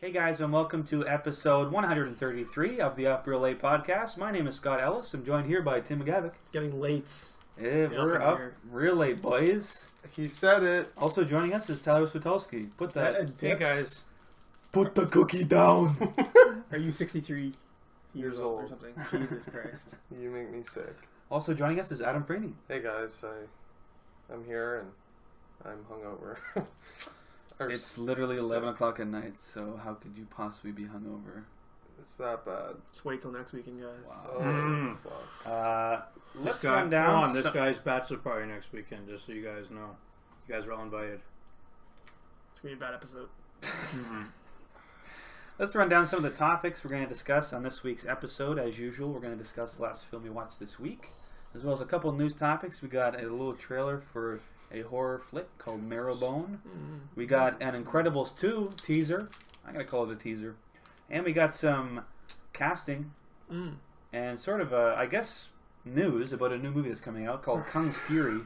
Hey guys, and welcome to episode 133 of the Up Real Late podcast. My name is Scott Ellis. I'm joined here by Tim McGavick. It's getting late. Yeah, we're up real late, boys. He said it. Also joining us is Tyler Switolski. Put that. Hey guys. Put the cookie down. Are you 63 years old or something? Jesus Christ. You make me sick. Also joining us is Adam Freeney. Hey guys, I'm here and I'm hungover. It's literally 11 o'clock at night, so how could you possibly be hungover? It's that bad. Just wait till next weekend, guys. Wow. Fuck. Let's run down. This guy's bachelor party next weekend, just so you guys know. You guys are all invited. It's going to be a bad episode. Let's run down some of the topics we're going to discuss on this week's episode. As usual, we're going to discuss the last film we watched this week, as well as a couple of news topics. We got a little trailer for a horror flick called Marrowbone. We got an Incredibles 2 teaser. I'm going to call it a teaser. And we got some casting and sort of, I guess, news about a new movie that's coming out called Kung Fury,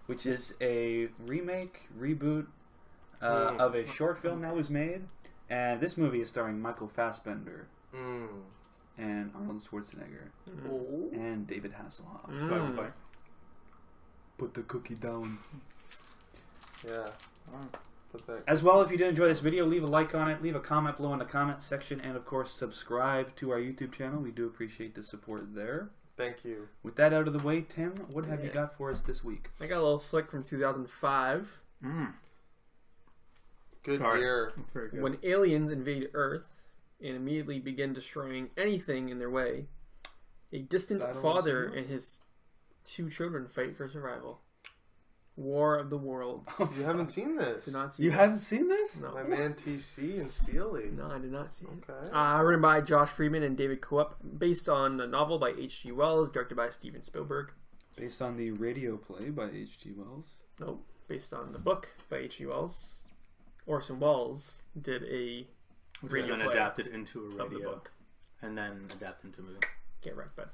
which is a reboot of a short film that was made. And this movie is starring Michael Fassbender and Arnold Schwarzenegger and David Hasselhoff. Put the cookie down. Yeah. As well, if you did enjoy this video, leave a like on it, leave a comment below in the comment section, and of course subscribe to our YouTube channel. We do appreciate the support there. Thank you. With that out of the way, Tim, what have you got for us this week? I got a little flick from 2005. Good year. Very good. When aliens invade Earth and immediately begin destroying anything in their way, a distant father and his two children fight for survival. War of the Worlds. You haven't seen this? Did not see You this. haven't seen this? No. My man TC and Spieley. No, I did not see it. Okay. Written by Josh Friedman and David Coop, based on a novel by H.G. Wells, directed by Steven Spielberg. Based on the radio play by H.G. Wells. Nope, based on the book by H.G. Wells. Orson Welles did a radio and play adapted into a of the radio, book. and then adapted into a movie. Can't wreck, but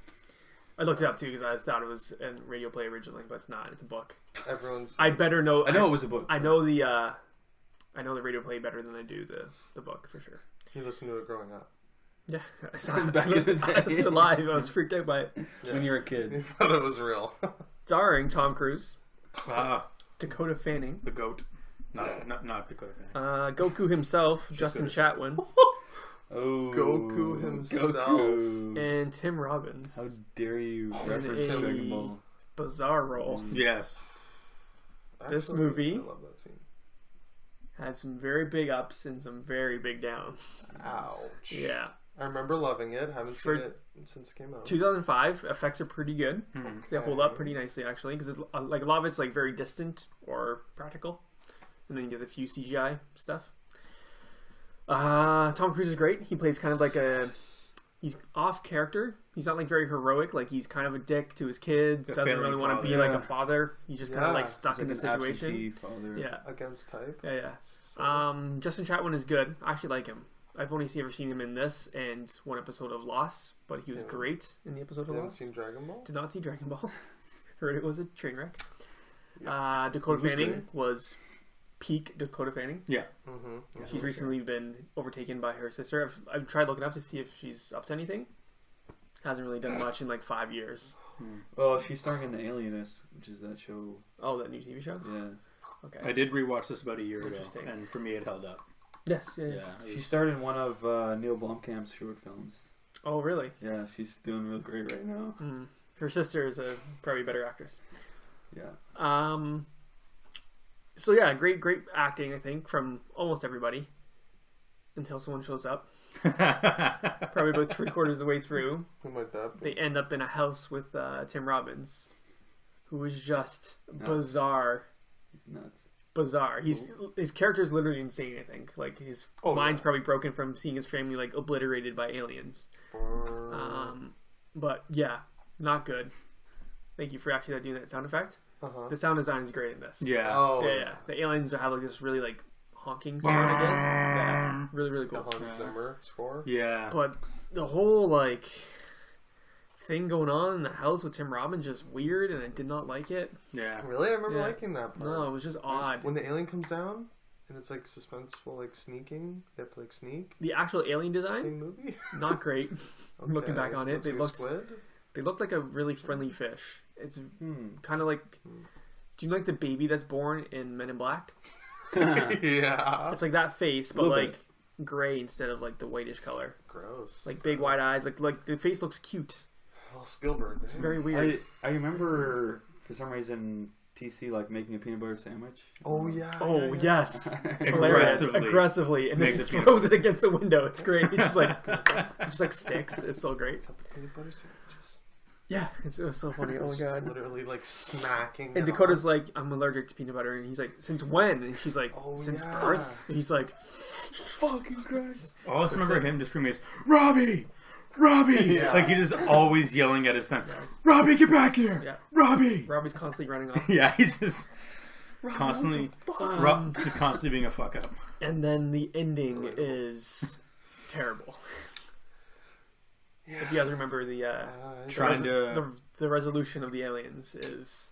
I looked it up too because I thought it was a radio play originally, but it's not. It's a book. Everyone's. I better know. I know it was a book. I know the radio play better than I do the book for sure. You listened to it growing up. Yeah, I saw it Back in the day. I listened live. I was freaked out by it. Yeah. When you were a kid. You thought it was real. Starring Tom Cruise, Ah, Dakota Fanning, the goat. Not Dakota Fanning. Goku himself, Justin Chatwin, Oh, Goku himself. Goku. and Tim Robbins. How dare you In reference a Dragon Ball? bizarre role. Yes. This Actually, movie- I love that scene. Had some very big ups and some very big downs. Ouch. Yeah. I remember loving it. Haven't For- seen it since it came out. 2005 effects are pretty good. Hmm. They hold up pretty nicely actually because like a lot of it's like very distant or practical, and then you get a few CGI stuff. Tom Cruise is great. He plays kind of like he's off character. He's not like very heroic. Like he's kind of a dick to his kids. A Doesn't really failing want to be father. like a father. He's just kind of like Yeah. stuck in the He's like an situation. absentee father. Yeah, Against type. yeah. Justin Chatwin is good. I actually like him. I've only ever seen him in this and one episode of Lost, but he was Yeah. great in the episode You of haven't Lost. seen Dragon Ball? Did not see Dragon Ball. Heard it was a train wreck. Yeah. Dakota It was Fanning great. was peak Dakota Fanning. Yeah. Mm-hmm. She's recently been overtaken by her sister. I've tried looking up to see if she's up to anything. Hasn't really done much in like 5 years. Well, she's starring in The Alienist, which is that show. Oh, that new TV show? Yeah. Okay. I did rewatch this about a year ago, Interesting. and for me it held up. Yes, yeah. Yeah. She starred in one of Neil Blomkamp's short films. Oh, really? Yeah, she's doing real great right now. Her sister is a probably better actress. Yeah. So yeah, great acting, I think, from almost everybody. Until someone shows up. Probably about 3/4 of the way through. Who might that be? They end up in a house with Tim Robbins, who is just Nuts. bizarre. He's nuts. Bizarre. His character is literally insane. I think like his mind's yeah. probably broken from seeing his family like obliterated by aliens. But yeah, not good. Thank you for actually doing that sound effect. Uh-huh. The sound design is great in this. Yeah. Oh, yeah. The aliens have like this really like honking sound, I guess. Yeah, really The cool. Hans Zimmer score. Yeah. But the whole like thing going on in the house with Tim Robbins just weird, and I did not like it. Yeah. Really? I remember Yeah. liking that part. No, it was just odd. When the alien comes down And it's like suspenseful, like sneaking. They have to like sneak. The actual alien design, Same movie. not great. Looking back on it, Looks like a squid. they look like a really friendly fish. It's kind of like. Do you like the baby that's born in Men in Black? Yeah. It's like that face, but Little like gray instead of like the whitish color. Gross. Like big wide eyes. Like the face looks cute. Well, Spielberg. It's very weird. I remember for some reason TC like making a peanut butter sandwich. Oh yeah. Oh yeah. yes, hilarious. Aggressively, and then Makes he it peanut throws it butter. against the window. It's great. He just like sticks. It's so great. Couple peanut butter sandwiches. Yeah, it was so funny. Oh my It's just god. literally like smacking. And it Dakota's on. like, I'm allergic to peanut butter, and he's like, since when? And she's like, Oh, since yeah. birth. And he's like, fucking Christ. All I just remember him just screaming is, Robbie! Robbie! Yeah. Like he just always yelling at his son, Robbie, get back here! Yeah. Robbie! Robbie's constantly running off. Yeah, he's just constantly, Um, just constantly being a fuck up. And then the ending is terrible. If you guys remember the Trying to... the resolution of the aliens is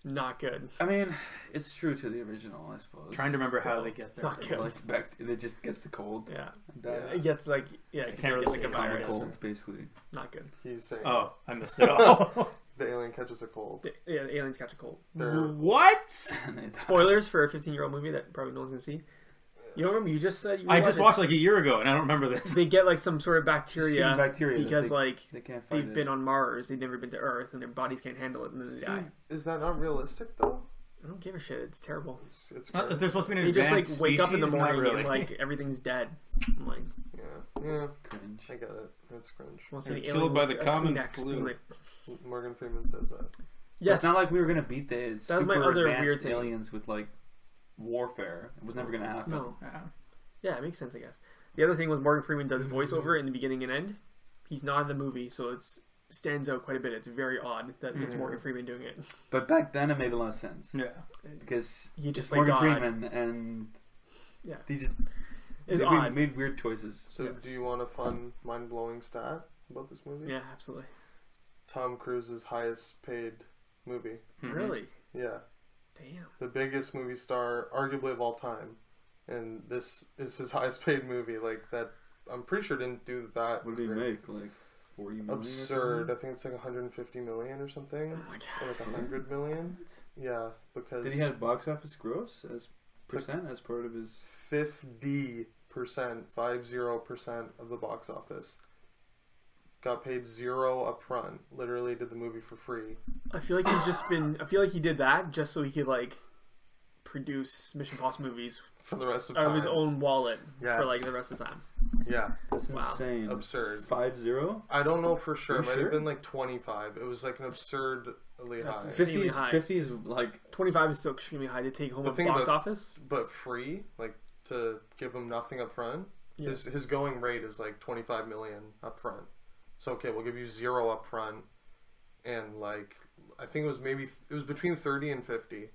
not good. I mean, it's true to the original, I suppose. Trying to remember how they get there. Not good. Like back, it just gets the cold. Yeah, And dies. it gets like I can't really it's say like a common virus. Cold, basically. Not good. He's saying Oh, I missed it all. the alien catches a cold. The aliens catch a cold. They're What? And they die. Spoilers for a 15-year-old movie that probably no one's gonna see. You don't remember? You just said you I just it. watched like a year ago and I don't remember this. They get like some sort of bacteria, Human bacteria that because like they can't fight they've it. been on Mars, they've never been to Earth, and their bodies can't handle it, and then they See, die. is that not realistic though? I don't give a shit. It's terrible. It's There's supposed to be an They just like advanced wake up in the species? Not morning really. and like everything's dead. I'm like, yeah, Cringe. I get it. That's cringe. want to They're see an killed alien by with the a common Kleenex flu. being like, Morgan Freeman says that. yes, It's not like we were gonna beat the That was super my other advanced weird thing. aliens with like warfare. It was never gonna happen. no. Yeah. Yeah, it makes sense, I guess. The other thing was Morgan Freeman does voiceover in the beginning and end. He's not in the movie, so it's stands out quite a bit. It's very odd that it's Morgan Freeman doing it. But back then it made a lot of sense. Yeah. Because He just it's played Morgan God. Freeman and Yeah. he just It's they odd. made weird choices. So, Yes. do you want a fun, mind-blowing stat about this movie? Yeah, absolutely. Tom Cruise's highest-paid movie. Mhm. Really? Yeah, Damn. the biggest movie star, arguably of all time, and this is his highest-paid movie. Like that, I'm pretty sure didn't do that. What did he great. make? Like 40 million? Absurd. I think it's like 150 million or something, Oh my or god. like 100 million. Yeah, because Did he have box office gross as percent as part of his? 50%, 50% of the box office. Got paid zero up front. Literally did the movie for free. I feel like he's just been. I feel like he did that just so he could like produce Mission Impossible movies For the rest of out time. of his own wallet Yes. for like the rest of the time. Yeah, That's Wow. insane. absurd. 50? I don't know for sure. You It might sure? have been like 25. It was like an absurdly That's high. insane. 50 is, high. 50 is like 25 is still extremely high to take home The a thing box about- office. But free, like to give him nothing up front. Yeah. His going rate is like 25 million up front. So okay, we'll give you zero up front, and like I think it was between 30 and 50.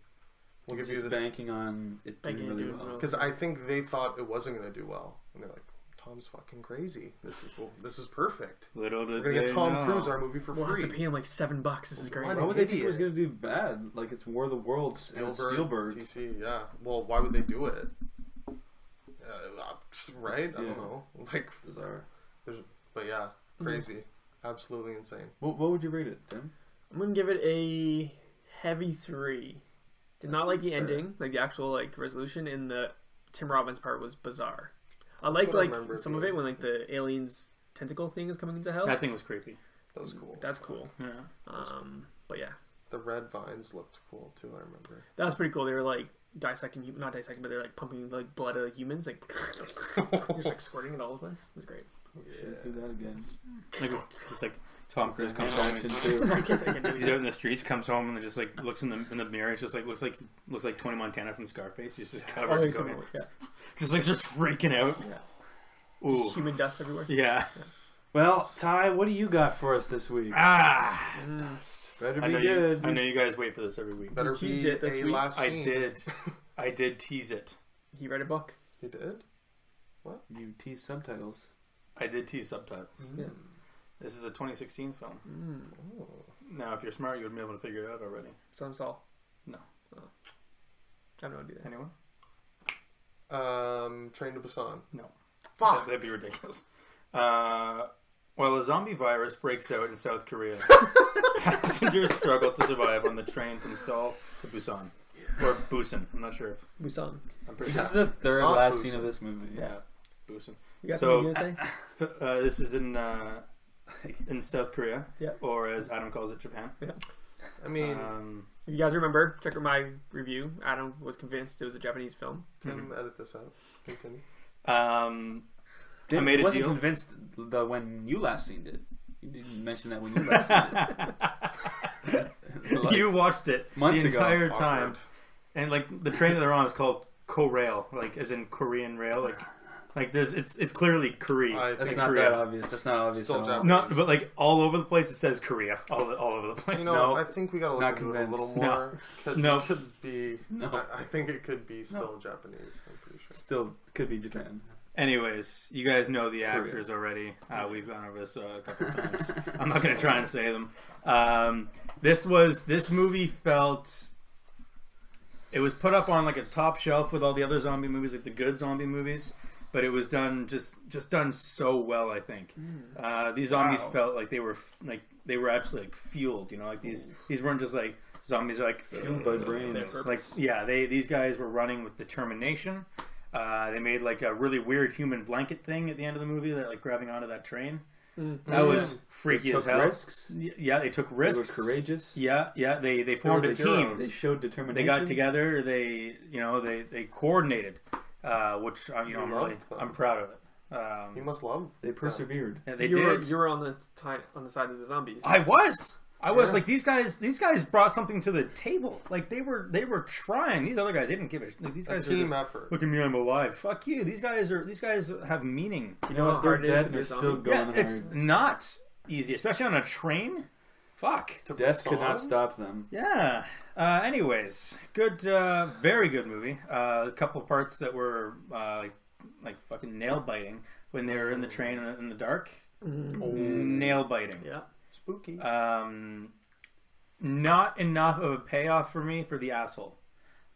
We'll give just you this banking on it doing Banking on really doing well. well. because I think they thought it wasn't going to do well, and they're like, Tom's fucking crazy. This is perfect. Little did We're gonna they get Tom know. Cruise our movie for We'll have free. to pay him like $7. This is great. What? Why would they think it was Idiot. going to do bad? Like it's War of the Worlds and it's Spielberg. DC, yeah. Well, why would they do it? Right? I Yeah. don't know. Like, Bizarre. but yeah, crazy, absolutely insane. What would you rate it, Tim? I'm gonna give it a heavy 3. Did not like the Fair. ending, like the actual like resolution, and the Tim Robbins part was bizarre. I liked what I like remember some of being. it when like the aliens tentacle thing is coming into hell. That thing was creepy. That was cool. That's cool. Yeah. But yeah, The red vines looked cool too. I remember. that was pretty cool. They were like dissecting, not dissecting, but they're like pumping like blood out of humans, like just like squirting it all over the place. It was great. Should do that again. Like just like Tom Cruise comes Hand home. action And, too. I can do he's that. out in the streets, comes home, and just like looks in the mirror. It's just like looks like Tony Montana from Scarface. Just covered, Oh, in so, cocaine. yeah. Just like starts freaking out. Yeah. Ooh, Human dust everywhere. yeah. Well, Ty, what do you got for us this week? Ah, Better I be know good. I know you guys wait for this every week. Better teased be it this a week. last scene. I did tease it. He read a book. He did. You tease subtitles. I did tease subtitles. Yeah. This is a 2016 film. Mm. Oh. Now, if you're smart, you would be able to figure it out already. Some Saul. No. I don't know how to do that. Anyone? Train to Busan. No. Fuck. That'd be ridiculous. While a zombie virus breaks out in South Korea, passengers struggle to survive on the train from Seoul to Busan. Or Busan. I'm not sure if... Busan. I'm pretty This sure. is the third Not last Busan. scene of this movie. Yeah, Busan. You got So- something to say? This is in South Korea. Yeah. Or as Adam calls it, Japan. I mean, If you guys remember, check out my review. Adam was convinced it was a Japanese film. Tim, edit this out. Continue. I made a wasn't deal. convinced when you last seen it. You didn't mention that when you last seen it. Like, You watched it months the ago. entire time. Awkward. And like the train that they're on is called Korail, like as in Korean rail, like there's it's clearly Korea. I That's think not Korea. that obvious. That's not obvious Still at all. Japanese. Not, but like all over the place it says Korea, all over the place. You know, No, I think we gotta look not into it a little convinced. more. Cause No. it could be. No. I think it could be still Japanese. I'm pretty sure. Still could be Japan. Anyways, you guys know the Korea. actors already. We've gone over this a couple of times. I'm not going to try and say them. This movie felt. It was put up on like a top shelf with all the other zombie movies, like the good zombie movies, but it was done just done so well. I think these zombies Wow. felt like they were actually like fueled. You know, like these weren't just like zombies are like Fueled by brains. Their purpose. like yeah, these guys were running with determination. They made like a really weird human blanket thing at the end of the movie that like grabbing onto that train. That was freaky They as took hell. risks. Yeah, they took They risks. were courageous. Yeah, they formed were a the team. heroes. They showed determination. They got together. They coordinated, which You I'm loved them. I'm proud of it. You must love. They persevered. Yeah, they you did. were on the side of the zombies. I was Yeah. like these guys brought something to the table. Like they were trying. These other guys they didn't give a like, these A guys are team just effort. look at me, I'm alive. Fuck you. These guys have meaning. You know what? how They're hard it is dead to and be a they're still zombie? going Yeah, it's hard. not easy, especially on a train. Fuck. To Death could Busan? not stop them. Yeah. Anyways, good, very good movie. A couple parts that were like fucking nail biting when they were in the train in the dark. Nail biting. Yeah. Spooky. Not enough of a payoff for me for the asshole.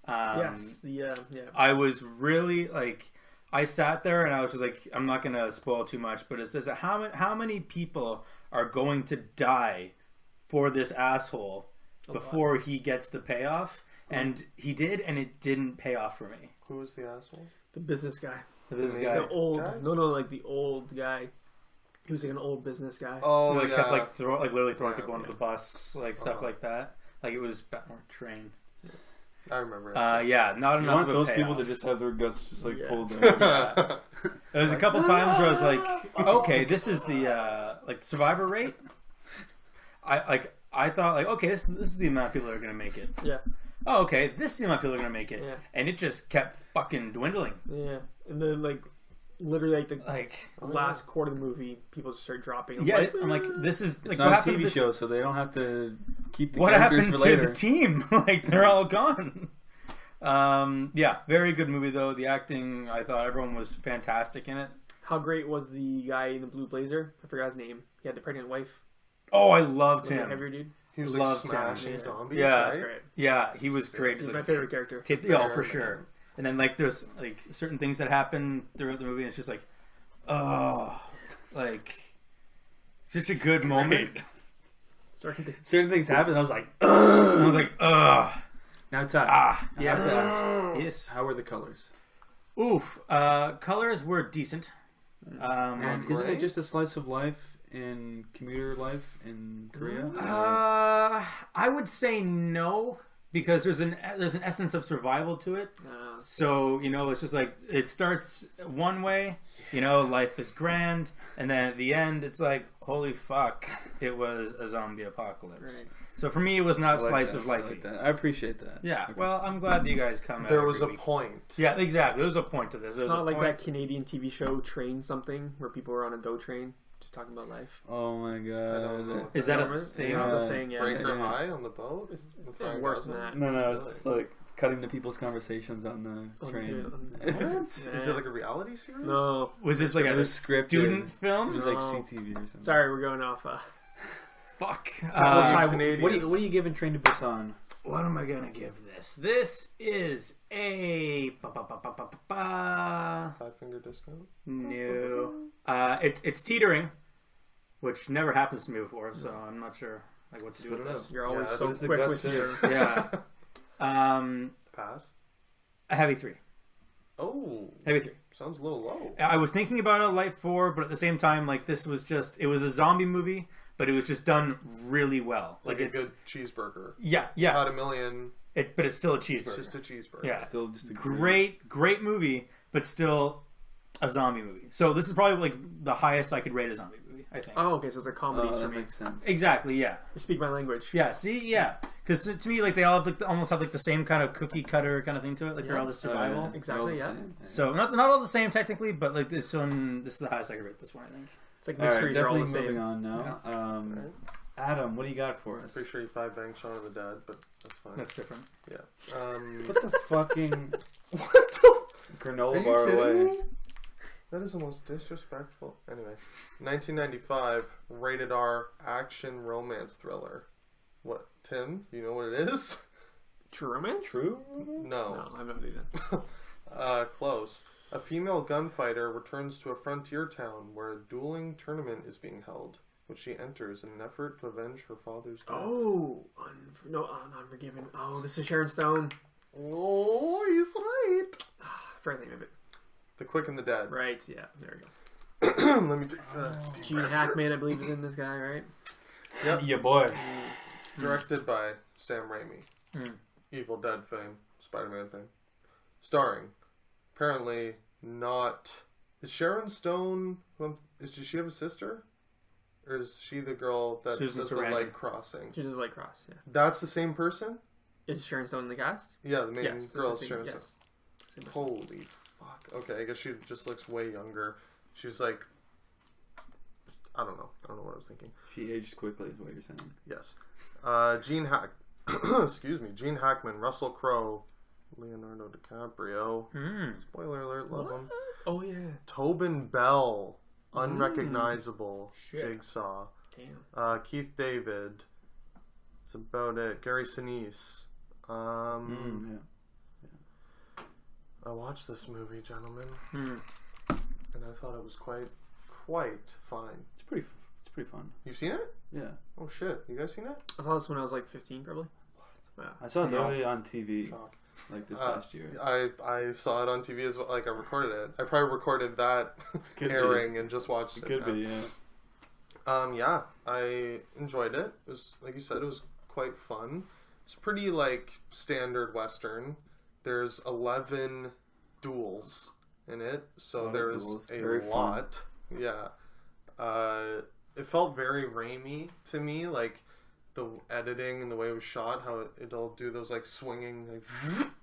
Yes. Yeah. I was really like, I sat there and I was just like, I'm not gonna spoil too much, but it says that how many people are going to die for this asshole before he gets the payoff, and he did, and it didn't pay off for me. Who was the asshole? The business guy. This The guy The old. guy? No, like the old guy. He was like an old business guy. Oh, like yeah. kept like literally throwing Yeah, people under yeah. the bus, like stuff Uh-huh. like that. Like it was more train. I remember it. Yeah, not You enough want of a those payoff. people to just have their guts just like Yeah. pulled down. There was a couple times where I was like, okay, this is the like survivor rate. I thought like, okay, this is the amount of people that are gonna make it. Yeah. Oh, okay, this is the amount of people that are gonna make it, Yeah. and it just kept fucking dwindling. Yeah. And then like, literally like the Like, last quarter of the movie, people just start dropping. yeah, I'm like, this is It's like not what a happened TV to show, so they don't have to keep the what characters happened for to later. the team? Like they're all gone. Yeah, very good movie though. The acting, I thought everyone was fantastic in it. How great was the guy in the blue blazer? I forgot his name. He had the pregnant wife. Oh, I loved Was the him. heavier dude. He was like Loved him. smashing Yeah. zombies. Yeah. That's right? great. Yeah, he was great. He's Just my like, favorite character. yeah, for sure. And then like there's like certain things that happen throughout the movie, and it's just like, oh, like such a good moment. Certain things happened. I was like, I was like, ugh, now Todd. yes, How yes. How were the colors? Oof. Colors were decent. And isn't gray? it just a slice of life in commuter life in Korea? I would say no, because there's an essence of survival to it. So, you know, it's just like it starts one way, you know, life is grand, and then at the end it's like, holy fuck, it was a zombie apocalypse. Right. So for me it was not I like slice that. of I life. like that. I appreciate that. Yeah, well, I'm glad that you guys come out There every was a week. point. Yeah, exactly. There was a point to this. It's There was not a like point. that Canadian TV show Train Something where people were on a GO train just talking about life. Oh my I don't know. god. Is that a Remember? thing? Yeah, it was Yeah. a thing. Yeah. Breaker Yeah. High on the boat? It's With Ryan worse than Gosling? that. No, it's just like cutting to people's conversations on the train. What? Yeah. Is it like a reality series? No. Was this like It a was scripted. student It film? was like No. CTV or something. Sorry, we're going off. Fuck. Ty, Ty, Canadians. what are you giving Train to Busan? what am I gonna give this? This is a 5-finger discount. no. It's teetering, which never happens to me before, so I'm not sure like what to do with this. You're always Yeah, so this is a quick gut with sit. your... Yeah. Pass. A heavy 3. Oh, Heavy 3. sounds a little low. I was thinking about a light 4, but at the same time, like this was just it was a zombie movie, but it was just done really well. Like a it's good cheeseburger. yeah. Not a million. But it's still a cheeseburger. It's just a cheeseburger. Yeah. Still just a Great movie, but still a zombie movie. So this is probably like the highest I could rate a zombie movie, I think. Oh, okay, so it's a comedy for that me. makes sense. Exactly, yeah. You speak my language. Yeah, see, yeah. Because to me, like, they all have, like, almost have, like, the same kind of cookie cutter kind of thing to it. Like, they're all just survival. Exactly, yeah. So, not all the same, technically, but, like, this is the highest I could rate this one, I think. It's like All right, mysteries are all definitely the moving same. on now. Adam, what do you got for us? Pretty sure you 5-banged Shaun of the Dead, but that's fine. That's different. Yeah. What the fucking What the? granola Are you bar kidding away? me? That is the most disrespectful. Anyway, 1995 rated R action romance thriller. What, Tim? You know what it is? True romance? True? No. No, I'm not either. Close. A female gunfighter returns to a frontier town where a dueling tournament is being held, which she enters in an effort to avenge her father's death. Oh, Unforgiven. Oh, this is Sharon Stone. Oh, he's right. Fair name of it. The Quick and the Dead. Right, yeah, there we go. Let me take that. Gene Hackman, I believe, is in this guy, right? Yep. Yeah, boy. Directed by Sam Raimi. Mm. Evil Dead fame. Spider-Man fame. Starring. Apparently not... Is Sharon Stone... Does she have a sister? Or is she the girl that Susan does the Sarandon. light crossing? She does Light Cross, yeah. That's the same person? Is Sharon Stone in the cast? Yeah, the main Yes. girl that's is the same- Sharon yes. Stone. Same person. Holy fuck. Okay, I guess she just looks way younger. She's like... I don't know what I was thinking. She aged quickly, is what you're saying. Yes. Gene Gene Hackman, Russell Crowe, Leonardo DiCaprio. Spoiler alert, love him. Oh, yeah. Tobin Bell, unrecognizable. Shit. Jigsaw. Damn. Keith David. That's about it. Gary Sinise. Yeah. I watched this movie, gentlemen, Hmm. and I thought it was quite fine. It's pretty fun. You've seen it? Yeah. Oh shit! You guys seen it? I saw this when I was like 15, probably. Wow. I saw it No. literally on TV Shock. like this past year. I saw it on TV as well. Like I recorded it. I probably recorded that Could be. airing and just watched It it. could be, yeah. Yeah, I enjoyed it. It was, like you said, it was quite fun. It's pretty like standard Western. There's 11 duels in it, so Lot of there's duels. a Very fun. lot. Yeah. It felt very Raimi to me, like the editing and the way it was shot, how it'll do those like swinging like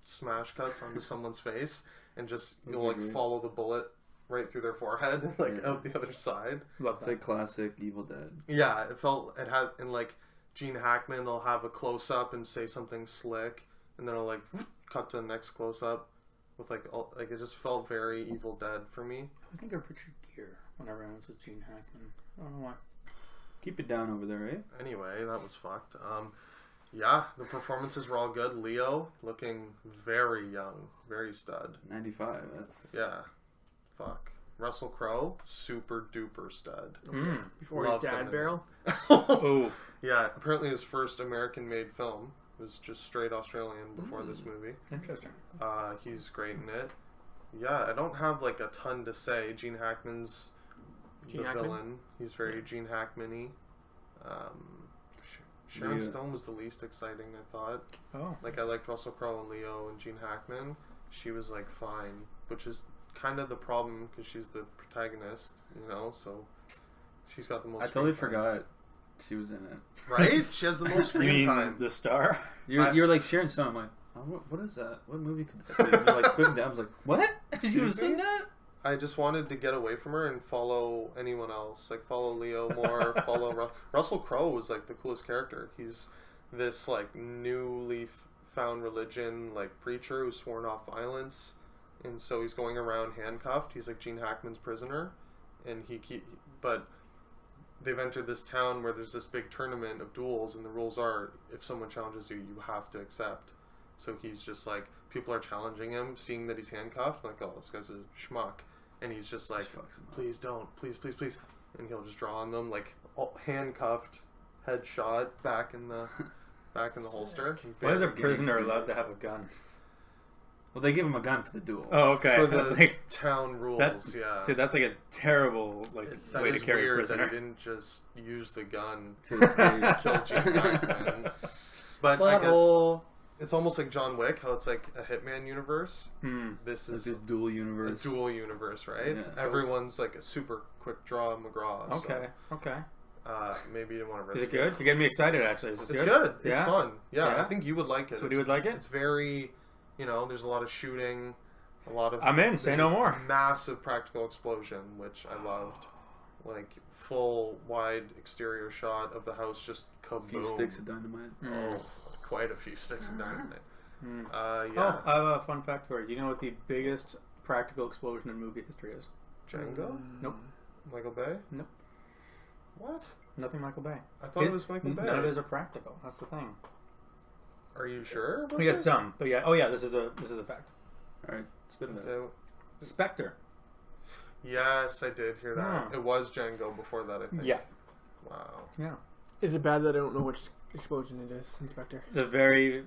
smash cuts onto someone's face and just Those you'll are like great. follow the bullet right through their forehead, like Yeah. out the other side. Love It's that. like classic Evil Dead. Yeah, it had, and like Gene Hackman will have a close up and say something slick, and then it'll like cut to the next close up with like it just felt very Evil Dead for me. I always think of Richard Gere whenever I was Gene Hackman. I don't know why. Keep it down over there, eh? Anyway, that was fucked. Yeah, the performances were all good. Leo looking very young, very stud. 95. That's Yeah, fuck. Russell Crowe, super duper stud. Before Loved his him dad in barrel. Oh, Yeah, apparently his first American-made film. It was just straight Australian before this movie. interesting. He's great in it. Yeah, I don't have like a ton to say. Gene Hackman's Gene the Hackman? villain. He's very Gene Hackman-y. Sharon Yeah. Stone was the least exciting, I thought. Oh, Like, I liked Russell Crowe and Leo and Gene Hackman. She was like fine, which is kind of the problem because she's the protagonist, you know, so she's got the most I totally screen time. forgot she was in it. Right? She has the most you screen mean time. the star? You're like Sharon Stone. I'm like, oh, what is that? What movie could that be? And you're like putting down. I was like, what? She was in that? I just wanted to get away from her and follow anyone else. Like, follow Leo more, follow... Russell Crowe was, like, the coolest character. He's this, like, newly found religion, like, preacher who's sworn off violence. And so he's going around handcuffed. He's, like, Gene Hackman's prisoner. And but they've entered this town where there's this big tournament of duels, and the rules are if someone challenges you, you have to accept. So he's just like, people are challenging him, seeing that he's handcuffed, like, oh, this guy's a schmuck, and he's just like, please don't, please, and he'll just draw on them, like, handcuffed, headshot, back in the holster. Why is a prisoner allowed to have a gun? Well, they give him a gun for the duel. Oh, okay. For the town rules, yeah. See, that's like a terrible way to carry a prisoner. That he didn't just use the gun to kill Gene Hackman. But I guess it's almost like John Wick, how it's like a Hitman universe. This is this dual universe. A dual universe, right? Yeah, everyone's like a super quick draw McGraw. Okay, okay. Maybe you didn't want to risk it. Is it good? You're getting me excited, actually. It's good. It's fun. Yeah, I think you would like it. So you would like it? It's very... there's a lot of shooting, a lot of... I'm in. Say no more. Massive practical explosion, which I loved. Like, full, wide exterior shot of the house just kaboom. A few sticks of dynamite. Oh, quite a few sticks of dynamite. Oh, I have a fun fact for you. Do you know what the biggest practical explosion in movie history is? Django? Nope. Michael Bay? Nope. What? Nothing Michael Bay. I thought it was Michael Bay. None of his are practical. That's the thing. Are you sure? We got some, but yeah. Oh yeah, this is a fact. All right, spit it out. Spectre. Yes, I did hear that. It was Django before that, I think. Yeah. Wow. Yeah. Is it bad that I don't know which explosion it is, Inspector? The very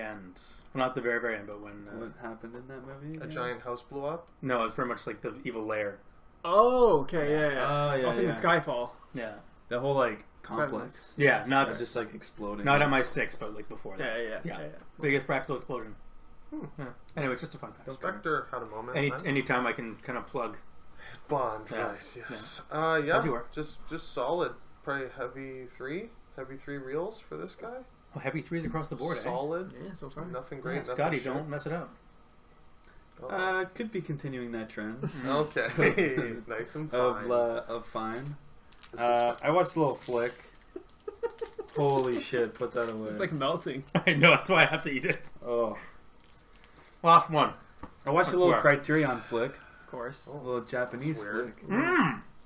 end. Well, not the very end, but when what happened in that movie? A giant house blew up. No, it's pretty much like the evil lair. Oh, okay, yeah. Oh, yeah. I was thinking Skyfall. Yeah. The whole complex. Yeah, not it's just exploding. Not MI6, but before that. Yeah. Biggest practical explosion. Yeah. Anyway, it's just a fun fact. Spectre had a moment. Anytime I can kind of plug. Bond, right? Yes. As you were. Just solid. Probably heavy three reels for this guy. Oh, heavy threes across the board. Solid. Yeah, so sorry. Nothing great. Yeah, Scotty, don't mess it up. Could be continuing that trend. Okay, nice and fine. Of fine. I watched a little flick. Holy shit! Put that away. It's like melting. I know. That's why I have to eat it. Oh. Last one. I watched a little Criterion flick. Of course. A little Japanese flick.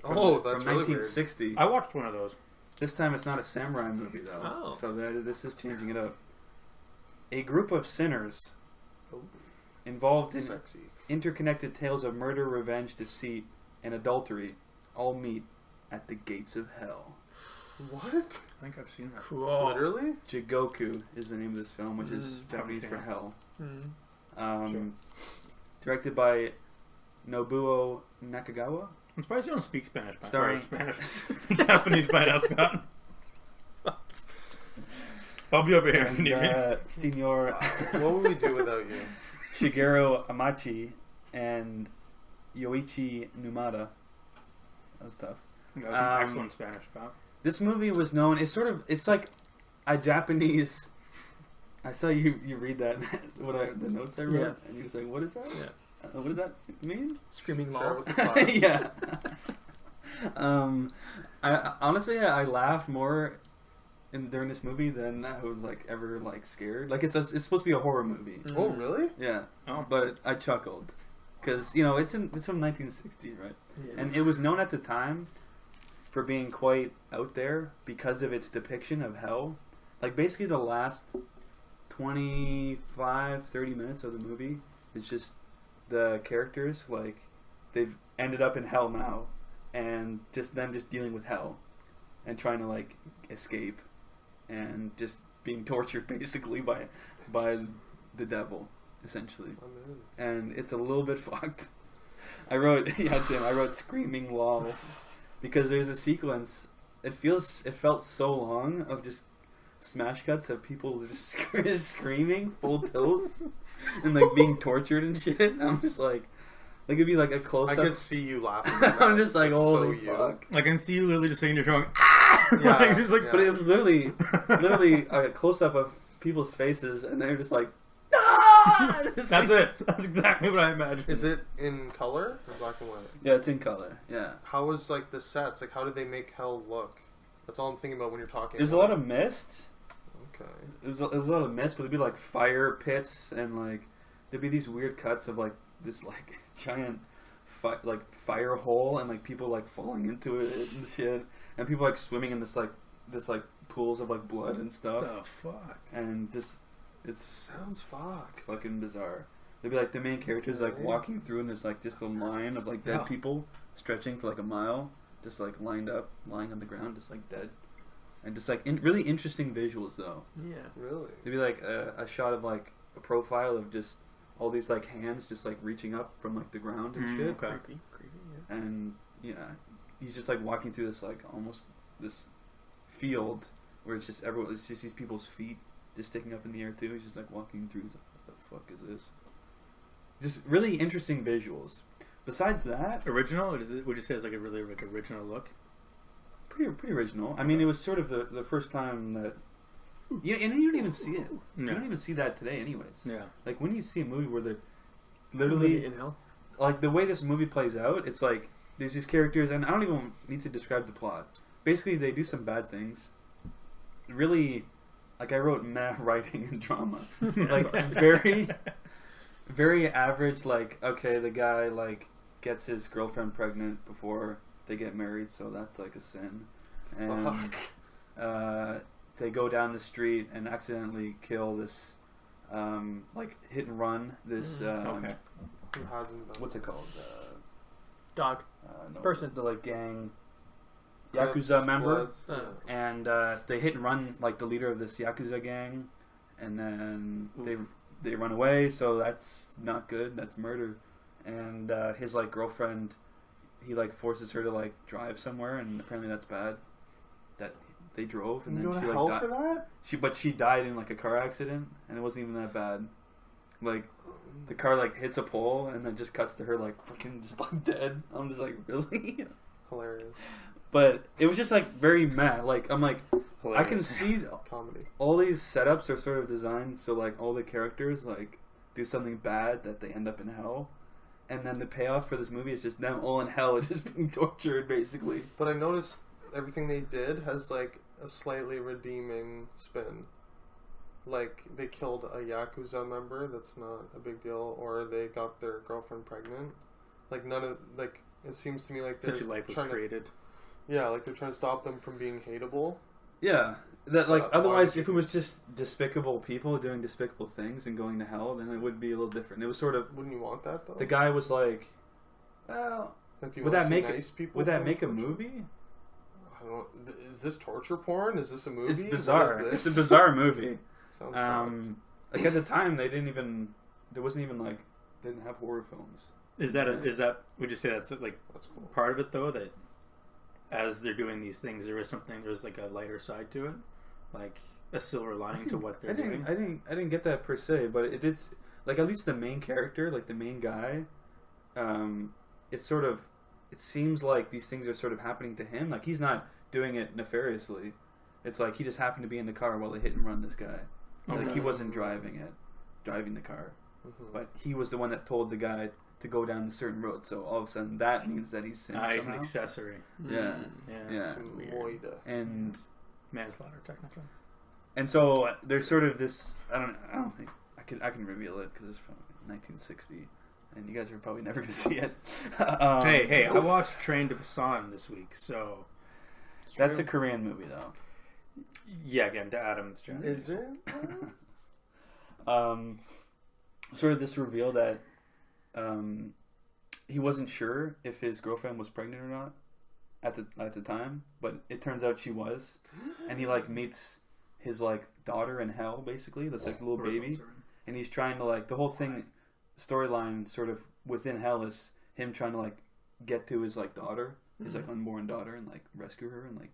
Oh, that's from really 1960. Weird. I watched one of those. This time it's not a samurai movie though. Oh. So this is changing it up. A group of sinners involved in interconnected tales of murder, revenge, deceit, and adultery all meet at the gates of hell. What? I think I've seen that. Cool. Literally? Jigoku is the name of this film, which is Japanese for hell. Sure. Directed by Nobuo Nakagawa. I'm surprised you don't speak Spanish. Starring Spanish. Japanese by now, Scott. I'll be over here if you need me. Senor... what would we do without you? Shigeru Amachi and Yoichi Numata. That was tough. That was an excellent Spanish, Scott. This movie was known... It's like a Japanese... I saw you read that, the notes I wrote, and you was like, what is that? Yeah. What does that mean? Screaming law. Yeah. I honestly, I laughed more during this movie than I was ever scared. It's supposed to be a horror movie. Oh, really? Yeah. Oh, but I chuckled because it's from 1960, right? Yeah. And it was known at the time for being quite out there because of its depiction of hell. Basically the last 25-30 minutes of the movie is just the characters they've ended up in hell now, and just them just dealing with hell and trying to escape and just being tortured basically by the devil essentially. And it's a little bit fucked. I wrote screaming lol because there's a sequence. It felt so long of just smash cuts of people just screaming full tilt and being tortured and shit. I'm just it'd be a close up. I could see you laughing. I'm just holy fuck. I can see you literally just sitting there showing ah! Yeah, But it was literally a close up of people's faces and they're just ah! That's it. That's exactly what I imagined. Is it in color or black and white? Yeah, it's in color. Yeah. How was the sets? How did they make hell look? That's all I'm thinking about when you're talking. There's a lot of mist. Okay. It was a lot of mist, but there'd be fire pits and there'd be these weird cuts of this giant fire hole and people falling into it and shit. and people like swimming in this pools of like blood and stuff. Oh fuck! And just sounds fucked. Fucking bizarre. They'd be like the main characters like walking through, and there's like just a line of like dead people stretching for like a mile, just like lined up, lying on the ground, just like dead, and just like really interesting visuals though. Yeah, really. It'd be like a shot of like a profile of just all these like hands just like reaching up from like the ground and shit. Okay. creepy. Yeah. And he's just like walking through this like almost this field where it's just everyone. It's just these people's feet just sticking up in the air too. He's just like walking through. He's like, what the fuck is this? Just really interesting visuals. Besides that, Original? Or would you say it's like a really like original look? pretty original. I mean, it was sort of the first time that. Yeah, and you don't even see it. You don't even see that today, anyways. Yeah. Like when you see a movie where they're literally in hell. Like the way this movie plays out, it's like there's these characters, and I don't even need to describe the plot. Basically, they do some bad things. Really, like I wrote meh writing and drama. Like it's very, very average. Like okay, the guy like gets his girlfriend pregnant before they get married, so that's like a sin. And they go down the street and accidentally kill this, like hit and run this. Okay. Who hasn't done What's it called? Dog. No, Person. The like gang. Bloods, Yakuza member. Bloods, yeah. And they hit and run like the leader of this Yakuza gang, and then they run away. So that's not good. That's murder. And his like girlfriend, he like forces her to like drive somewhere, and apparently that's bad. That they drove, and You then go she to like hell died. for that? She died in like a car accident, and it wasn't even that bad. Like the car like hits a pole, and then just cuts to her like fucking just like dead. I'm just like really. Hilarious. But it was just like very meh. Like I'm like, Hilarious. I can see Comedy. all these setups are sort of designed so like all the characters like do something bad that they end up in hell, and then the payoff for this movie is just them all in hell, just being tortured basically. But I noticed everything they did has like a slightly redeeming spin. Like they killed a Yakuza member, that's not a big deal, or they got their girlfriend pregnant. Like none of like it seems to me like they're Such a life was trying created. like they're trying to stop them from being hateable. Yeah, that like Why otherwise, would if it was just despicable people doing despicable things and going to hell, then it would be a little different. It was sort of Wouldn't you want that though? the guy was like, well, Like, do you would wanna that see make nice people would that doing make a torture? movie? I don't know. Is this torture porn? Is this a movie? It's What bizarre. is It's this? a bizarre movie. Sounds fucked. Like at the time, they didn't even. There wasn't even like they didn't have horror films. Is that would you say that's like That's cool. part of it though, that as they're doing these things there's like a lighter side to it, like a silver lining to what they're doing? I didn't get that per se, but it did. Like at least the main character, like the main guy, it's sort of. It seems like these things are sort of happening to him. Like he's not doing it nefariously. It's like he just happened to be in the car while they hit and run this guy. Like Okay. he wasn't driving the car, Mhm. but he was the one that told the guy to go down a certain road. So all of a sudden, that means that he's sinned He's an somehow. accessory. Yeah, Yeah. yeah, To Weird. Moida. and Manslaughter technically. so there's sort of this. I don't think I can reveal it because it's from 1960, and you guys are probably never gonna see it. Hey, I watched Train to Busan this week, so That's a Korean movie though. yeah, again to Adam's job. Is it? Sort of this reveal that he wasn't sure if his girlfriend was pregnant or not at the time, but it turns out she was, and he like meets his like daughter in hell basically. That's like a little baby, and he's trying to like the whole thing storyline sort of within hell is him trying to like get to his like daughter, his like unborn daughter, and like rescue her and like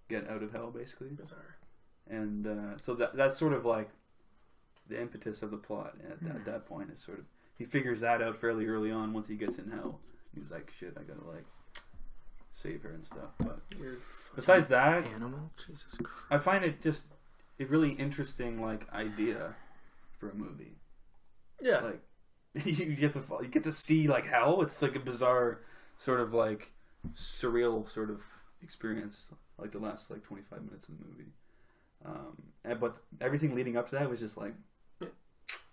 get out of hell basically. Bizarre. And so that's sort of like the impetus of the plot at that point is sort of he figures that out fairly early on once he gets in hell. He's like, shit, I gotta like save her and stuff. But Weird. besides that, Animal, Jesus Christ. I find it just a really interesting like idea for a movie. Yeah. Like you get to see like hell. It's like a bizarre sort of like surreal sort of experience. Like the last like 25 minutes of the movie. But everything leading up to that was just like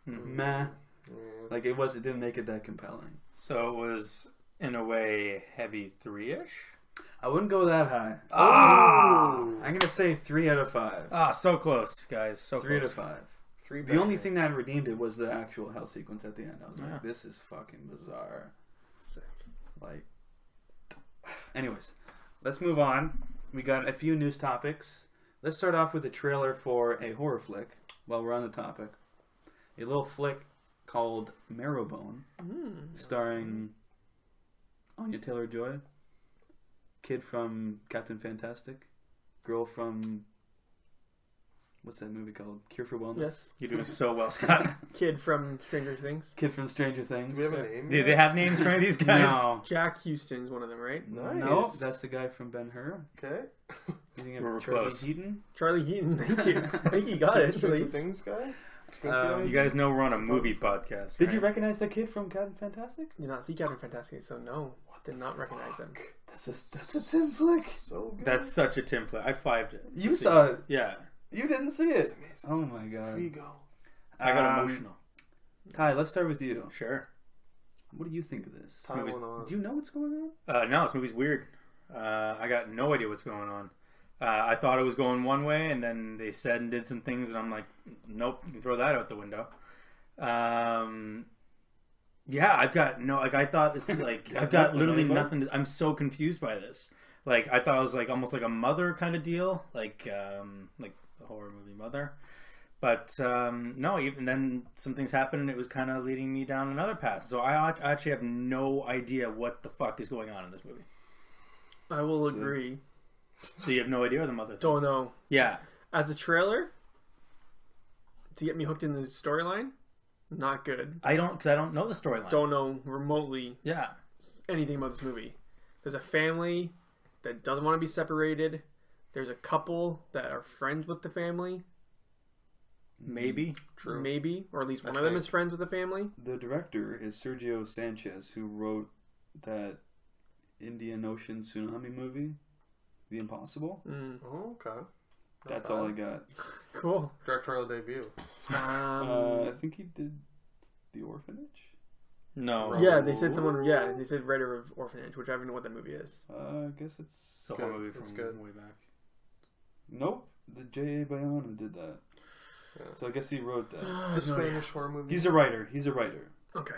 meh. Yeah. Like it didn't make it that compelling. So it was in a way heavy 3-ish. I wouldn't go that high. Ooh. I'm gonna say 3 out of 5. So close, guys. So 3 out close. of 5. Three The only back. thing that redeemed it was the actual hell sequence at the end. I was Yeah. like, this is fucking bizarre. Sick. Like, anyways, let's move on. We got a few news topics. Let's start off with a trailer for a horror flick while we're on the topic. A little flick called Marrowbone, starring Anya Taylor-Joy, kid from Captain Fantastic, girl from... What's that movie called? Cure for Wellness? Yes. You're doing so well, Scott. Kid from Stranger Things. Kid from Stranger Things. Do we have a name? Do they have names for any of these guys? No. Jack Houston's one of them, right? Nice. Nope, that's the guy from Ben-Hur. Okay. You think We're of Charlie close. Heaton? Charlie Heaton. Thank you. I think you got it. Stranger Please. Things guy? Squinty Um, eye? You guys know we're on a movie podcast, Did right? you recognize the kid from Captain Fantastic? Did not see Captain Fantastic, so no. Did not recognize him. That's a Tim flick. So good. That's such a Tim flick. I fived it. You saw it. Yeah. You didn't see it. Oh my god. Vigo. I got Um, emotional. Ty, let's start with you. Sure. What do you think of this? Tylenol. Do you know what's going on? No, this movie's weird. I got no idea what's going on. I thought it was going one way, and then they said and did some things, and I'm like, nope, you can throw that out the window. Yeah, I've got no, like, I thought this is like, I've got literally nothing. I'm so confused by this. Like, I thought it was like almost like a Mother kind of deal, like the horror movie Mother. But no, even then some things happened, and it was kind of leading me down another path. So I actually have no idea what the fuck is going on in this movie. I will agree. So you have no idea what the Mother thing? Don't know. Yeah. As a trailer, to get me hooked in the storyline, not good. I don't know the storyline. Don't know remotely Yeah. anything about this movie. There's a family that doesn't want to be separated. There's a couple that are friends with the family, Maybe. True. maybe, or at least one I of them think. is friends with the family. The director is Sergio Sanchez, who wrote that Indian Ocean tsunami movie, The Impossible. Oh, okay. Not That's bad. all I got. Cool. Directorial debut. I think he did The Orphanage. No. Yeah, they said someone. Yeah, they said writer of Orphanage, which I don't even know what that movie is. I guess it's... It's a horror Good. movie It's from good. way back. Nope. The J.A. Bayona did that. Yeah. So I guess he wrote that. It's a Spanish horror movie. He's a writer. Okay.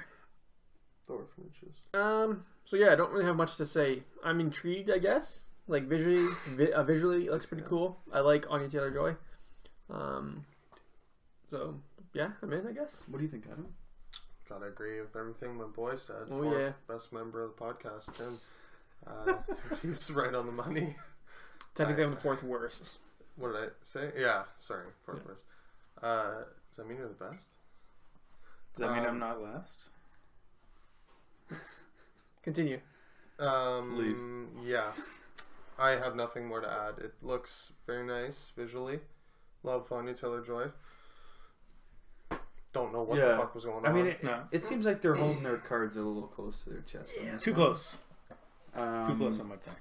The Orphanages. So yeah, I don't really have much to say. I'm intrigued, I guess. Like visually, visually it looks pretty cool. I like Anya Taylor-Joy. So yeah, I'm in, I guess. What do you think, Adam? Gotta agree with everything my boy said. Oh, Fourth yeah. best member of the podcast, Tim. He's right on the money. Technically, I'm the fourth worst. What did I say? Yeah, sorry, fourth worst. Does that mean you're the best? Does that mean I'm not last? Continue. Leave. Yeah. I have nothing more to add. It looks very nice visually. Love Anya Taylor-Joy. Don't know what the fuck was going on. I mean, No. it seems like they're holding their cards a little close to their chest. on this Too one. close. Um, Too close, I might say.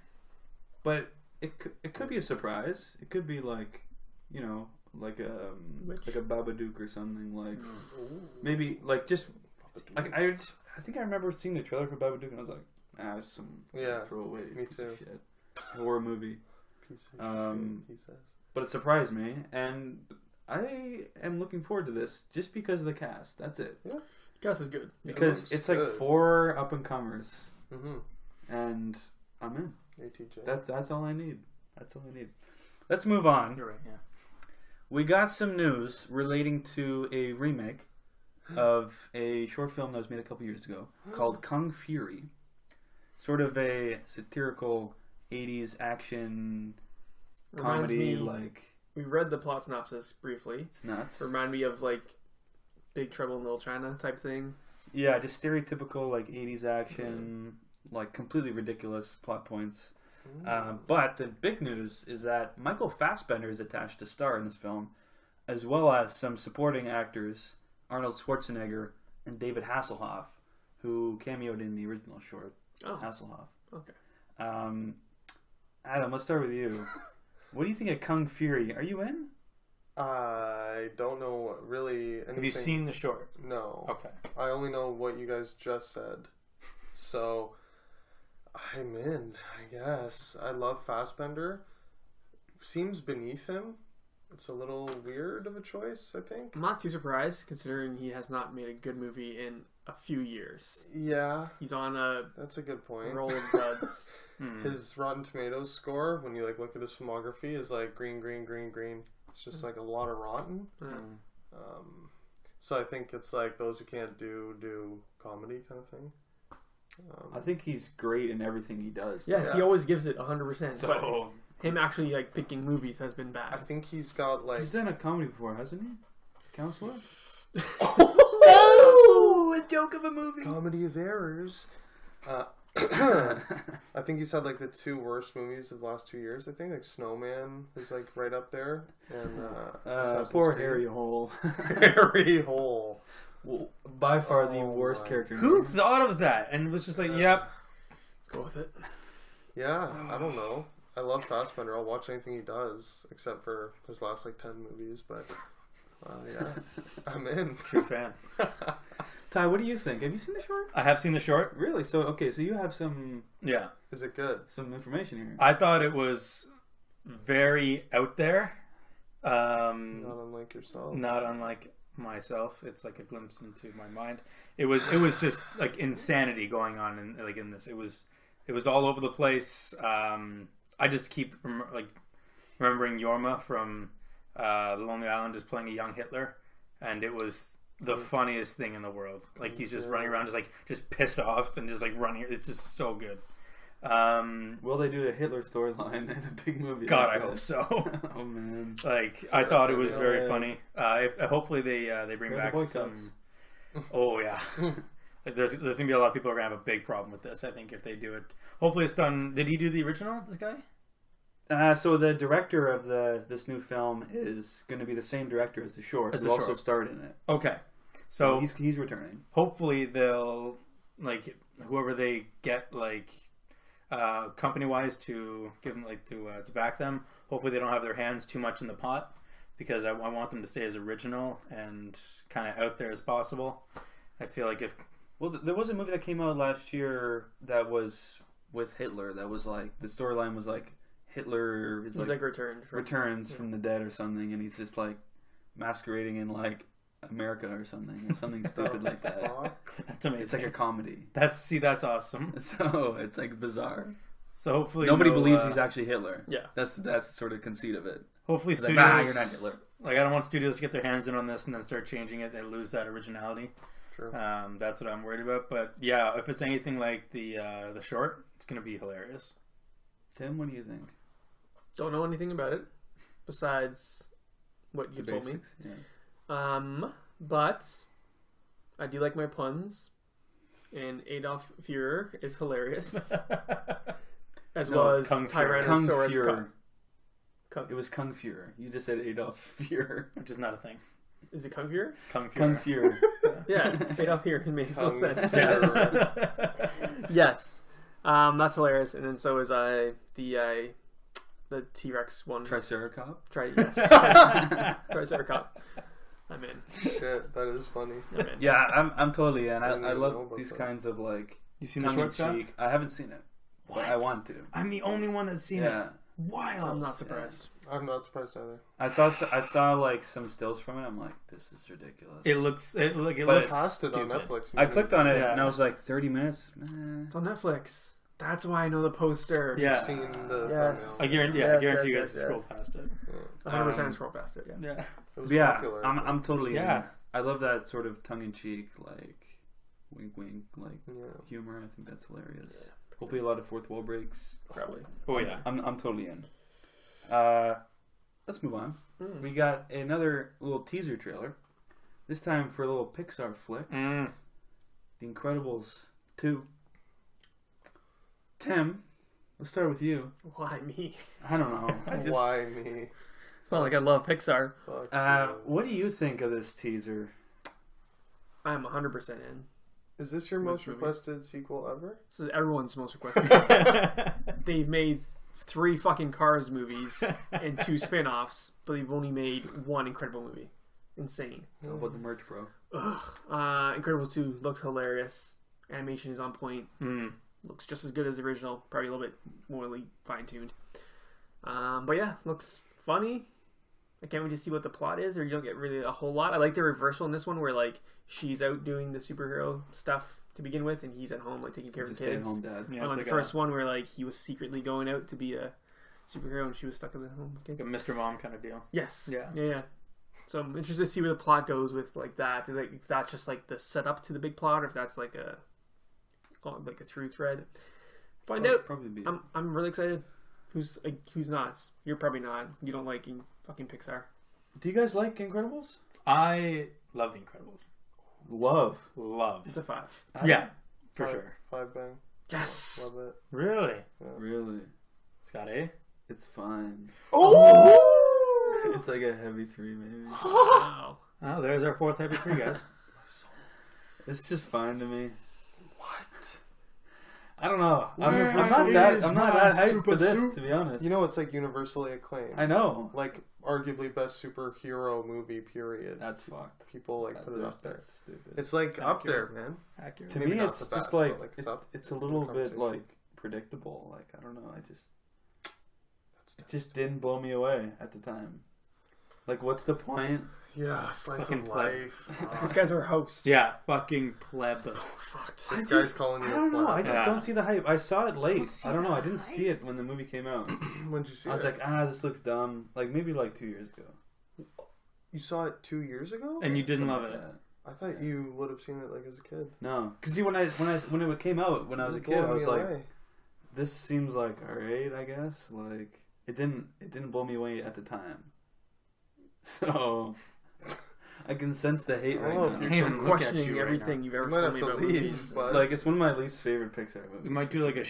But it could be a surprise. It could be like, you know, like a Babadook or something. Like maybe like just like I think I remember seeing the trailer for Babadook and I was like, it's some throwaway me piece of too. shit horror movie. Piece of Um, shit, he says. But it surprised me, and I am looking forward to this just because of the cast. That's it. Gus is good. Because looks it's like good. 4 up and comers, Mm-hmm. and I'm in. ATJ. That's all I need. That's all I need. Let's move on. You're right, yeah. We got some news relating to a remake of a short film that was made a couple years ago called Kung Fury. Sort of a satirical 80s action Reminds comedy, me- like We read the plot synopsis briefly. it's nuts. Remind me of like Big Trouble in Little China type thing. Yeah, just stereotypical like 80s action, like completely ridiculous plot points. But the big news is that Michael Fassbender is attached to star in this film, as well as some supporting actors, Arnold Schwarzenegger and David Hasselhoff, who cameoed in the original short. Oh, Hasselhoff. okay. Adam, let's start with you. What do you think of Kung Fury? Are you in? I don't know really anything. Have you seen the short? No. Okay. I only know what you guys just said. So, I'm in, I guess. I love Fassbender. Seems beneath him. It's a little weird of a choice, I think. I'm not too surprised, considering he has not made a good movie in a few years. Yeah. He's on a That's a good point. roll of duds. His Rotten Tomatoes score, when you look at his filmography, is green, green, green, green. It's just a lot of rotten. So I think it's those who can't do comedy kind of thing. I think he's great in everything he does. Yes, Yeah. he always gives it 100%. So But him actually picking movies has been I bad. think he's got he's done a comedy before, hasn't he? Counselor. Oh, a joke of a movie. Comedy of Errors. I think he's had the two worst movies of the last 2 years. I think Snowman is right up there, and Assassin's Poor Creed. Harry Hole. Harry Hole. Well, by far the Oh worst my. character. Who thought of that and was just like, yep. Let's go with it. Yeah, I don't know. I love Fassbender. I'll watch anything he does, except for his last 10 movies. But yeah, I'm in. True fan. Ty, what do you think? Have you seen the short? I have seen the short. Really? So so you have some Yeah. Is it good? information here. I thought it was very out there. Not unlike yourself. Not unlike myself. It's like a glimpse into my mind. It was just insanity going on in this. It was all over the place. I just keep remembering Yorma from The Lonely Island just playing a young Hitler, and it was the funniest thing in the world. He's just running around just pissed off and just running. It's just so good. Will they do a Hitler storyline in a big movie? God, like I hope this? so. Oh man. I thought it was very Yeah. funny. Hopefully they bring Yeah, the back some. Oh yeah. There's gonna be a lot of people who are gonna have a big problem with this. I think if they do it. Hopefully it's done. Did he do the original? This guy? So the director of this new film is going to be the same director as the short. As Who the also short. starred in it. Okay. So he's returning. hopefully they'll whoever they get company wise to give them to back them. Hopefully they don't have their hands too much in the pot, because I want them to stay as original and kind of out there as possible. I feel like if There was a movie that came out last year that was with Hitler. That was the storyline was Hitler is He's returned. returns from the dead or something, and he's just masquerading in America or something stupid like that. that's amazing. It's a comedy. That's awesome. So it's bizarre. So hopefully Nobody believes he's actually Hitler. Yeah. That's the sort of conceit of it. Hopefully It's studios you're not Hitler. I don't want studios to get their hands in on this and then start changing it and lose that originality. True. That's what I'm worried about. But yeah, if it's anything like the short, it's gonna be hilarious. Tim, what do you think? Don't know anything about it besides what you told me. Yeah. But I do like my puns, and Adolf Fuhrer is hilarious, as No, well as Kung Fuhrer. Kung Tyrannosaurus Fuhrer. Kung. It was Kung Fuhrer. You just said Adolf Fuhrer. Which is not a thing. Is it Kung Fuhrer? Kung Kung Fuhrer. Fuhrer. Yeah, Adolf Fuhrer makes no Kung sense. Fuhrer. Yes, that's hilarious. And then so is the T-Rex one. Triceracop. Yes. Triceracop. I'm in. Shit, that is funny. I'm in. Yeah, I'm totally in. I didn't I even love know about these those. kinds of You've seen the short, Scott? tongue-in-cheek. I haven't seen it, but I want to. I'm the only one that's seen Yeah, it. Wild. I'm not surprised. I'm not surprised either. I saw some stills from it. I'm like, this is ridiculous. It looks But looks Passed it on stupid. Netflix. I clicked on it Yeah. and I was like, 30 minutes. It's on Netflix. That's why I know the poster. Yeah. I've seen the Yes. thumbnail. I guarantee, Yes, I guarantee yes, you guys yes, scroll yes. past it. 100% scroll past it. Yeah. Yeah. It was But yeah, popular. I'm totally Yeah. in. I love that sort of tongue-in-cheek, wink, wink, Yeah. humor. I think that's hilarious. Hopefully, a lot of fourth wall breaks. Probably. Oh yeah. I'm totally in. Let's move on. We got another little teaser trailer. This time for a little Pixar flick, The Incredibles 2. Tim, let's start with you. Why me? I don't know. Why me? It's not like I love Pixar. Fuck you. What do you think of this teaser? I'm 100% in. Is this your Which most movie? requested sequel ever? This is everyone's most requested. They've made 3 fucking Cars movies and 2 spin-offs, but they've only made 1 Incredible movie. Insane. It's all about the merch, bro. Incredible 2 looks hilarious. Animation is on point. looks just as good as the original, probably a little bit more fine-tuned. But yeah, looks funny. I can't wait to see what the plot is, or you don't get really a whole lot. I like the reversal in this one where like she's out doing the superhero stuff to begin with, and he's at home like taking care of the kids. Stay-at-home dad. Yeah, On it's the first one where like he was secretly going out to be a superhero and she was stuck at home with kids. like a Mr. Mom kind of deal. Yes. Yeah. Yeah. So I'm interested to see where the plot goes with like that. Like, if that's just like the setup to the big plot, or if that's like a through thread. Find out. Probably be. I'm really excited. Who's not? You're probably not. You don't like fucking Pixar. Do you guys like Incredibles? I love The Incredibles. Love. It's a 5. Yeah, for sure. 5 bang. Yes. Love it. Really? Really. Scott A? It's fine. Oh! It's like a heavy 3, maybe. Wow. Oh, there's our 4th Happy 3, guys. It's just fine to me. What? I don't know. I'm Where not that is hyped my for this, soup? to be honest. You know, it's like universally acclaimed. I know. Like, arguably best superhero movie, period. That's fucked. People like put it up there. That's stupid. It's like up there, Accurate. man. Accurate. To Maybe me, not it's the just best, like, but, like, it's up. a It's in little the bit conversation. like predictable. Like I don't know. It That's just didn't blow me away at the time. Like, what's the point? Yeah, slice Fucking of pleb. life. These guys are hosts. Yeah, fucking pleb. Fucked. This guy's calling you I a don't know. pleb. I just Yeah. don't see the hype. I saw it late. see I don't know. the I didn't see it when the movie came out. When'd you see I was it? like, this looks dumb. Like maybe like 2 years ago. You saw it 2 years ago? And you didn't Something love like it. that. I thought you would have seen it like as a kid. No, because see, when it came out when I was a kid, I was like, this seems like alright, I guess. Like it didn't blow me away at the time. So I can sense the hate right Oh, now. if Can't even look at Questioning you right everything now. you've You ever might told have me to about leave, movies. but Like it's one of my least favorite Pixar movies. We might do like a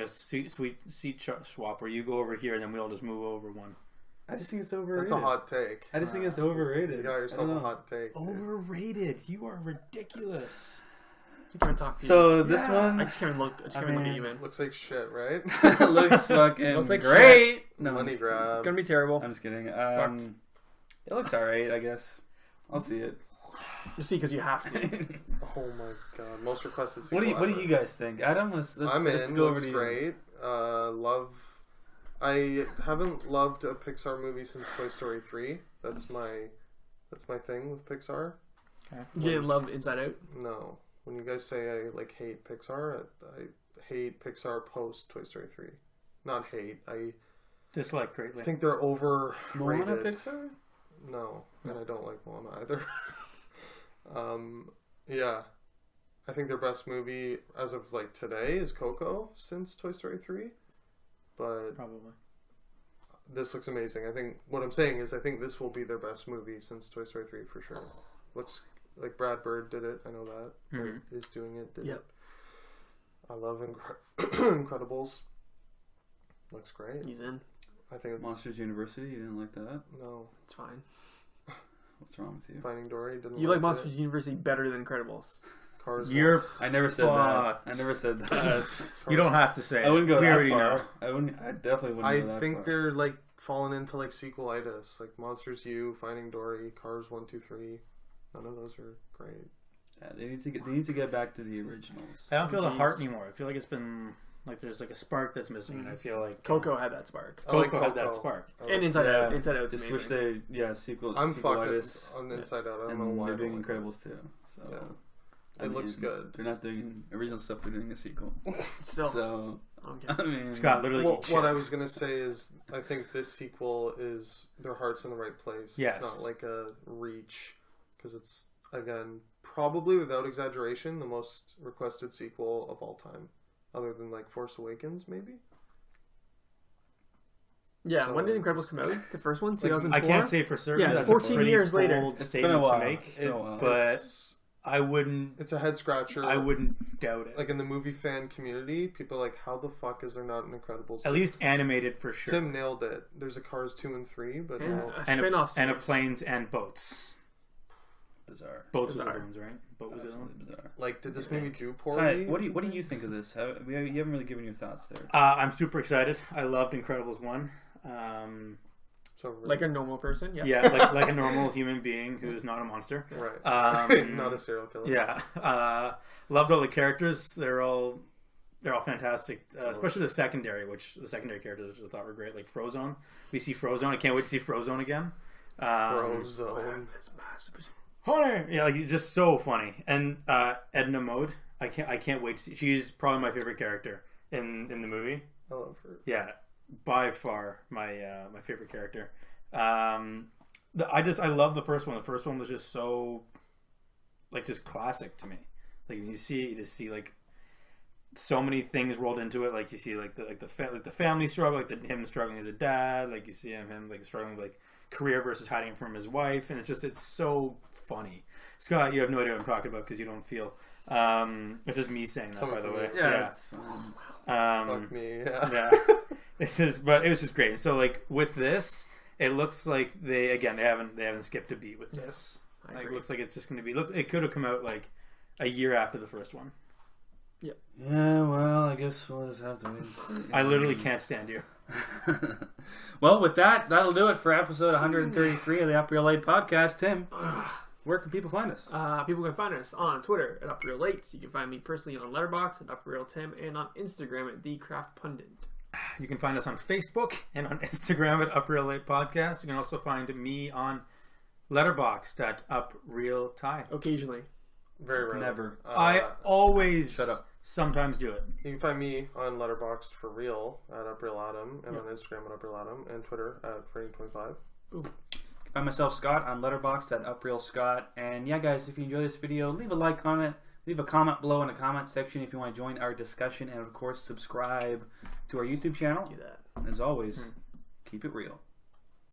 sweet seat swap where you go over here and then we all just move over one. I just think it's overrated. that's a hot take. I just think it's overrated. You got I yourself don't a know. hot take. Overrated. You are ridiculous. I'm trying to talk to you. So this Yeah. I one just can't look. I just I can't look at mean- you, man. Looks like shit, right? looks fucking Looks like great. No, I'm Money just, grab. It's gonna be terrible. I'm just kidding. Fucked. It looks alright, I guess. I'll see it. You see, because you have to. Oh my god, most requested sequel. What do ever. you guys think, Adam? Let's I'm let's in. go over Looks to you. great. Love. I haven't loved a Pixar movie since Toy Story 3. That's my thing with Pixar. You didn't love Inside Out. No, when you guys say I like hate Pixar, I hate Pixar post Toy Story 3. Not hate. I Dislike greatly. think they're overrated. Moana Pixar? No, and I don't like Moana either. Yeah, I think their best movie as of like today is Coco since Toy Story 3. But Probably. this looks amazing. I think what I'm saying is I think this will be their best movie since Toy Story 3 for sure. Looks like Brad Bird did it. I know that. Mhm. Or is doing it. Did Yep. it. I love Incredibles. Looks great. He's in. I think it's Monsters University, you didn't like that? no It's fine. What's wrong with you? Finding Dory didn't. You like it. Monsters University better than Incredibles. Cars. You're. I never said that. Fucked. I never said that. You don't have to say it. I wouldn't go we that already far. know. I definitely wouldn't go I that think far. they're like falling into like sequelitis, like Monsters U, Finding Dory, Cars 1, 2, 3. None of those are great. Yeah, they need to get back to the originals. I don't feel the heart Jeez. anymore. I feel like it's been like there's like a spark that's missing, and I feel like Coco had that spark. I like Coco had that Coco. spark. I like And Inside Yeah. Out. Inside Out's Just amazing. wish they sequel. I'm fucked sequelitis, on the Inside Out. I don't know and why. they're I doing don't like Incredibles too. So Yeah. It looks good. They're not doing original stuff. They're doing a sequel. Still. So Okay. I mean, Scott literally. Well, eats what shit. I was gonna say is, I think this sequel is their heart's in the right place. Yes. It's not like a reach, because it's again probably without exaggeration the most requested sequel of all time, other than like Force Awakens maybe. Yeah. So- When did Incredibles come out? The first one, 2004. I can't say for certain. Yeah, that's 14 a pretty years later. bold It's been a statement while. to make. It's been a while. But It's, I wouldn't. it's a head scratcher. I wouldn't doubt it. Like in the movie fan community, people are like, how the fuck is there not an Incredibles? At least animated for sure. Tim nailed it. There's a Cars 2 and 3, but And no. a and spin-off and a series. planes and boats. bizarre. Boats was the Bizarre. ones, right? Boat was the Absolutely one. bizarre. Like, did this I movie think. do Ty, poorly? what do you think of this? You haven't really given your thoughts there. I'm super excited. I loved Incredibles 1. So really, Like a normal person. Yeah. Yeah, like a normal human being who's not a monster. right, Um, not a serial killer. Yeah. Loved all the characters. They're all They're all fantastic, especially the secondary characters, which I thought were great. Like Frozone, we see Frozone. I can't wait to see Frozone again. Frozone. Hunter, yeah, like just so funny. And Edna Mode, I can't wait to see. She's probably my favorite character in the movie. I love her. Yeah, by far my favorite character. I love the first one. The first one was just so like just classic to me. Like when you see it, you just see like so many things rolled into it. Like you see like the family struggle, like him struggling as a dad. Like you see him like struggling with like career versus hiding from his wife, and it's so funny. Scott, you have no idea what I'm talking about because you don't feel. It's just me saying that, by the way. Yeah. Fuck me. Yeah. Yeah. But it was just great. So like with this, it looks like they haven't skipped a beat with this. Like, it looks like it's just going to be. It could have come out like a year after the first one. Yep. Yeah, well, I guess we'll just have to wait. I literally can't stand you. Well, with that'll do it for episode 133 of the Up Real Late podcast. Tim, where can people find us? People can find us on Twitter at Up Real Late. You can find me personally on Letterboxd at Up Real Tim, and on Instagram at The Craft Pundit. You can find us on Facebook and on Instagram at Up Real Late Podcast. You can also find me on Letterboxd at Up Real Ty. Occasionally. Very rarely. Never. I always Shut up. sometimes do it. You can find me on Letterboxd for real at UpRealAdam, and on Instagram at UpRealAdam, and Twitter at Freddy25. Find myself, Scott, on Letterboxd at UpRealScott. And yeah, guys, if you enjoy this video, leave a like on it. Leave a comment below in the comment section if you want to join our discussion. And, of course, subscribe to our YouTube channel. Do that. And as always, keep it real.